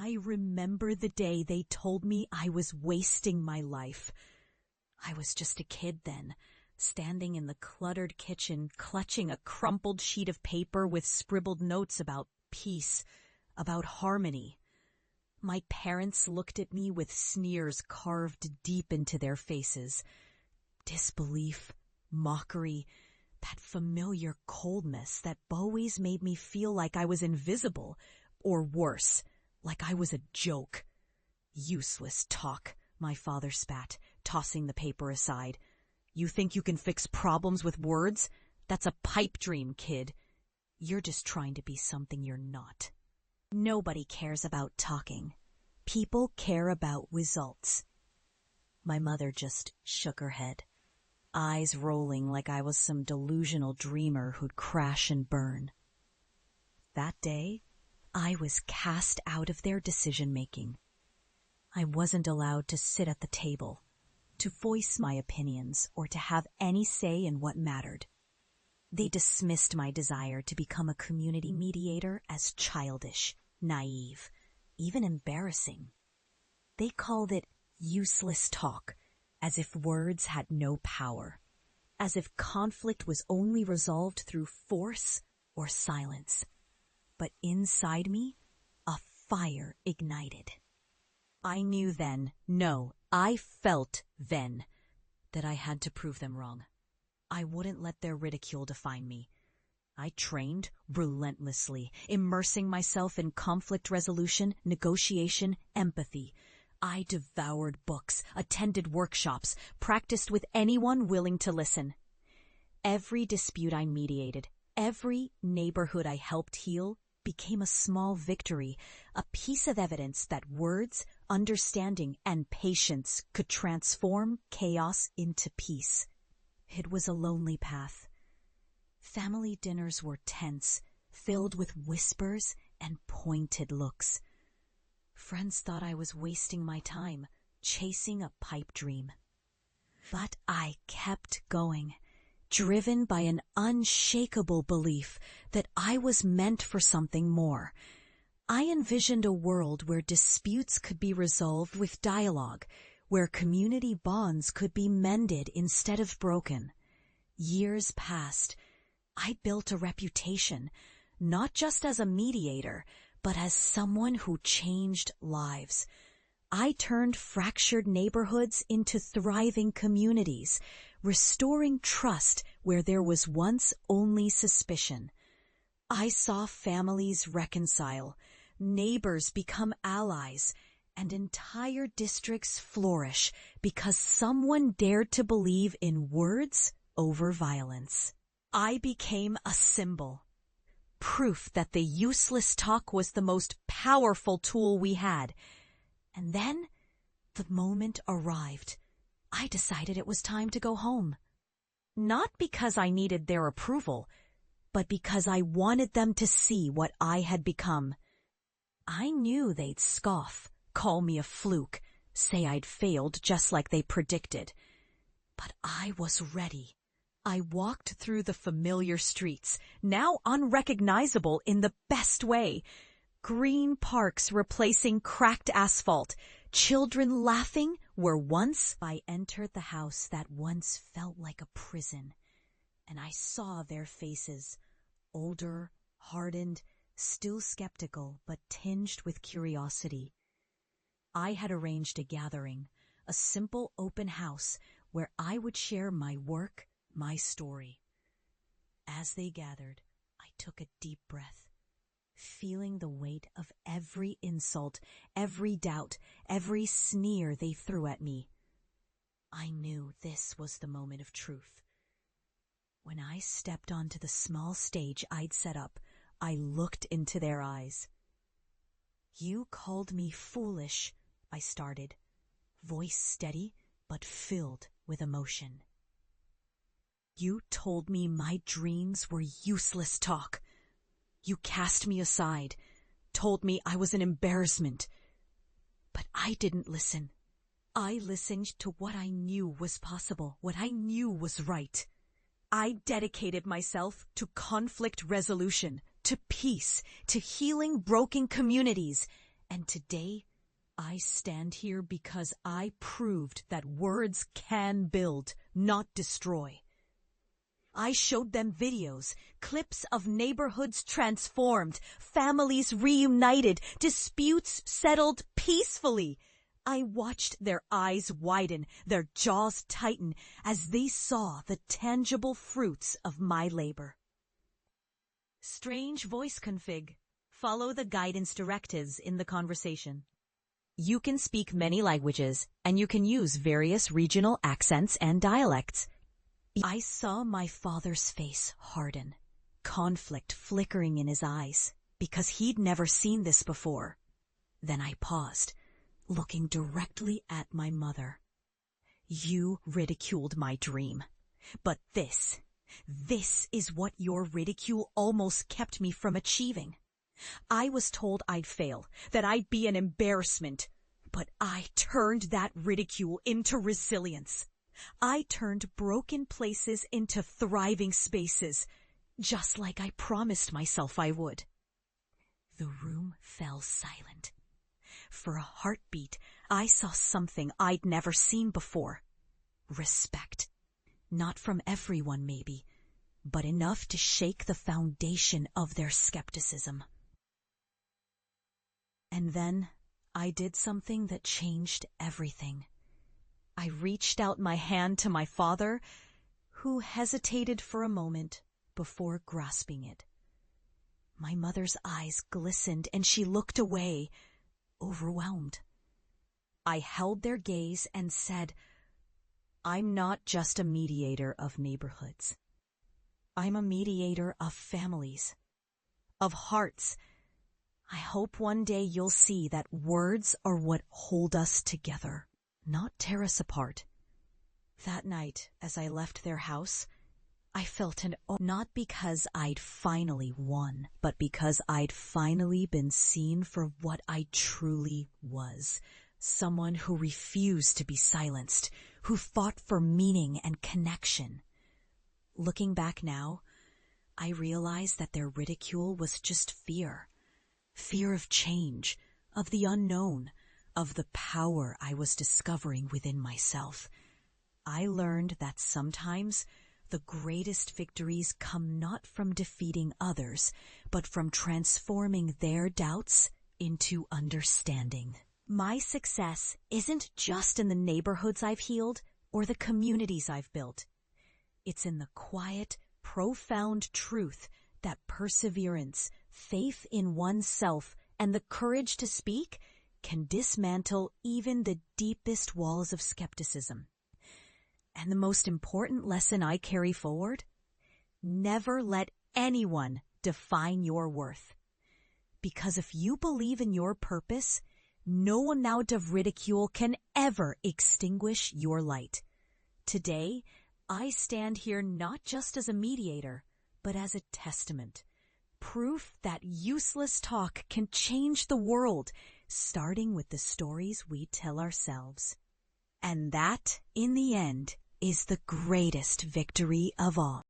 I remember the day they told me I was wasting my life. I was just a kid then, standing in the cluttered kitchen, clutching a crumpled sheet of paper with scribbled notes about peace, about harmony. My parents looked at me with sneers carved deep into their faces. Disbelief, mockery, that familiar coldness that always made me feel like I was invisible, or worse, like I was a joke. Useless talk, my father spat, tossing the paper aside. You think you can fix problems with words? That's a pipe dream, kid. You're just trying to be something you're not. Nobody cares about talking. People care about results. My mother just shook her head, eyes rolling like I was some delusional dreamer who'd crash and burn. That day, I was cast out of their decision-making. I wasn't allowed to sit at the table, to voice my opinions, or to have any say in what mattered. They dismissed my desire to become a community mediator as childish, naive, even embarrassing. They called it useless talk, as if words had no power, as if conflict was only resolved through force or silence. But inside me, a fire ignited. I knew then, no, I felt then, that I had to prove them wrong. I wouldn't let their ridicule define me. I trained relentlessly, immersing myself in conflict resolution, negotiation, empathy. I devoured books, attended workshops, practiced with anyone willing to listen. Every dispute I mediated, every neighborhood I helped heal, became a small victory, a piece of evidence that words, understanding, and patience could transform chaos into peace. It was a lonely path. Family dinners were tense, filled with whispers and pointed looks. Friends thought I was wasting my time, chasing a pipe dream. But I kept going, driven by an unshakable belief that I was meant for something more. I envisioned a world where disputes could be resolved with dialogue, where community bonds could be mended instead of broken. Years passed. I built a reputation, not just as a mediator, but as someone who changed lives. I turned fractured neighborhoods into thriving communities, restoring trust where there was once only suspicion. I saw families reconcile, neighbors become allies, and entire districts flourish because someone dared to believe in words over violence. I became a symbol, proof that the useless talk was the most powerful tool we had. And then the moment arrived. I decided it was time to go home. Not because I needed their approval, but because I wanted them to see what I had become. I knew they'd scoff, call me a fluke, say I'd failed just like they predicted. But I was ready. I walked through the familiar streets, now unrecognizable in the best way. Green parks replacing cracked asphalt, children laughing where once I entered the house that once felt like a prison. And I saw their faces, older, hardened, still skeptical, but tinged with curiosity. I had arranged a gathering, a simple open house where I would share my work, my story. As they gathered, I took a deep breath, feeling the weight of every insult, every doubt, every sneer they threw at me. I knew this was the moment of truth. When I stepped onto the small stage I'd set up, I looked into their eyes. You called me foolish, I started, voice steady but filled with emotion. You told me my dreams were useless talk. You cast me aside, told me I was an embarrassment. But I didn't listen. I listened to what I knew was possible, what I knew was right. I dedicated myself to conflict resolution, to peace, to healing broken communities, And today, I stand here because I proved that words can build, not destroy. I showed them videos, clips of neighborhoods transformed, families reunited, disputes settled peacefully. I watched their eyes widen, their jaws tighten, as they saw the tangible fruits of my labor. Strange voice config. Follow the guidance directives in the conversation. You can speak many languages, and you can use various regional accents and dialects. I saw my father's face harden, conflict flickering in his eyes, because he'd never seen this before. Then I paused, looking directly at my mother. You ridiculed my dream, but this is what your ridicule almost kept me from achieving. I was told I'd fail, that I'd be an embarrassment, but I turned that ridicule into resilience. I turned broken places into thriving spaces, just like I promised myself I would. The room fell silent. For a heartbeat, I saw something I'd never seen before. Respect. Not from everyone, maybe, but enough to shake the foundation of their skepticism. And then I did something that changed everything. I reached out my hand to my father, who hesitated for a moment before grasping it. My mother's eyes glistened and she looked away, overwhelmed. I held their gaze and said, I'm not just a mediator of neighborhoods. I'm a mediator of families, of hearts. I hope one day you'll see that words are what hold us together, not tear us apart. That night, as I left their house, I felt not because I'd finally won, but because I'd finally been seen for what I truly was. Someone who refused to be silenced, who fought for meaning and connection. Looking back now, I realize that their ridicule was just fear. Fear of change, of the unknown, of the power I was discovering within myself. I learned that sometimes the greatest victories come not from defeating others, but from transforming their doubts into understanding. My success isn't just in the neighborhoods I've healed or the communities I've built. It's in the quiet, profound truth that perseverance, faith in oneself, and the courage to speak can dismantle even the deepest walls of skepticism. And the most important lesson I carry forward? Never let anyone define your worth. Because if you believe in your purpose, no amount of ridicule can ever extinguish your light. Today, I stand here not just as a mediator, but as a testament. Proof that useless talk can change the world, starting with the stories we tell ourselves. And that, in the end, is the greatest victory of all.